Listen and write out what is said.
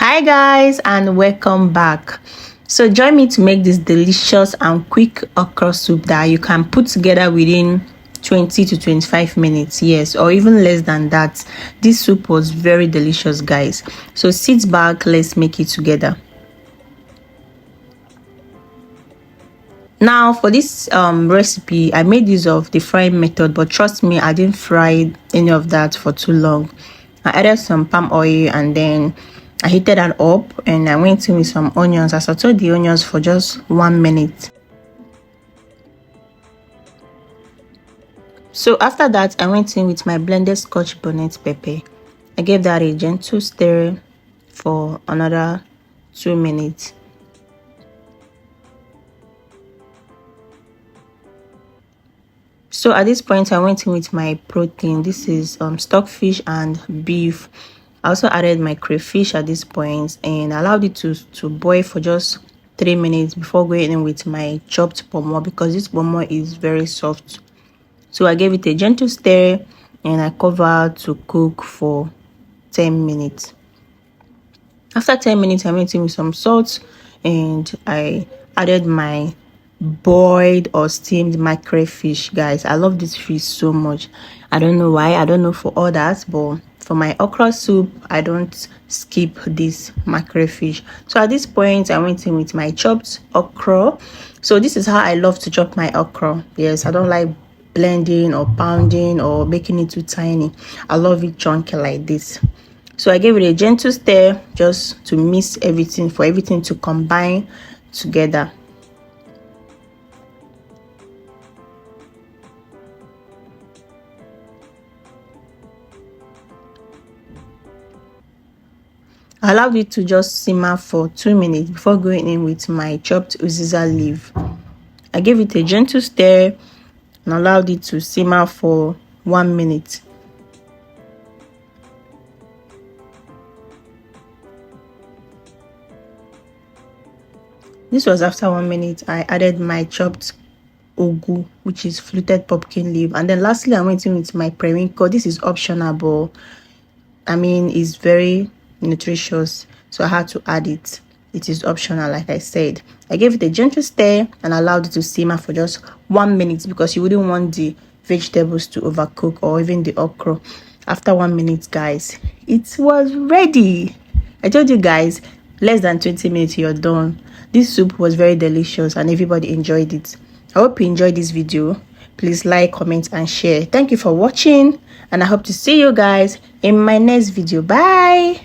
Hi guys, and welcome back. So join me to make this delicious and quick okra soup that you can put together within 20 to 25 minutes, yes, or even less than that. This soup was very delicious, guys. So sit back, let's make it together. Now for this recipe, I made use of the frying method, but trust me, I didn't fry any of that for too long. I added some palm oil and then I heated that up, and I went in with some onions. I sauteed the onions for just 1 minute. So after that, I went in with my blended scotch bonnet pepper. I gave that a gentle stir for another 2 minutes. So at this point, I went in with my protein. This is stockfish and beef. I also added my crayfish at this point and allowed it to boil for just 3 minutes before going in with my chopped pomo, because this pomo is very soft. So I gave it a gentle stir and I covered to cook for 10 minutes. After 10 minutes, I went in with some salt and I added my boiled or steamed mackerel fish. Guys, I love this fish so much. I don't know why, I don't know for others, but for my okra soup, I don't skip this mackerel fish. So at this point, I went in with my chopped okra. So this is how I love to chop my okra. Yes, I don't like blending or pounding or making it too tiny. I love it chunky like this. So I gave it a gentle stir just to mix everything, for everything to combine together. I allowed it to just simmer for 2 minutes before going in with my chopped uziza leaf. I gave it a gentle stir and allowed it to simmer for 1 minute. This was after 1 minute. I added my chopped ugu, which is fluted pumpkin leaf, and then lastly I went in with my periwinkle. This is optional, but I mean it's very nutritious, so I had to add it. It is optional, like I said. I gave it a gentle stir and allowed it to simmer for just 1 minute, because you wouldn't want the vegetables to overcook or even the okra. After 1 minute, guys, it was ready. I told you guys, less than 20 minutes you're done. This soup was very delicious and everybody enjoyed it. I hope you enjoyed this video. Please like, comment and share. Thank you for watching, and I hope to see you guys in my next video. Bye.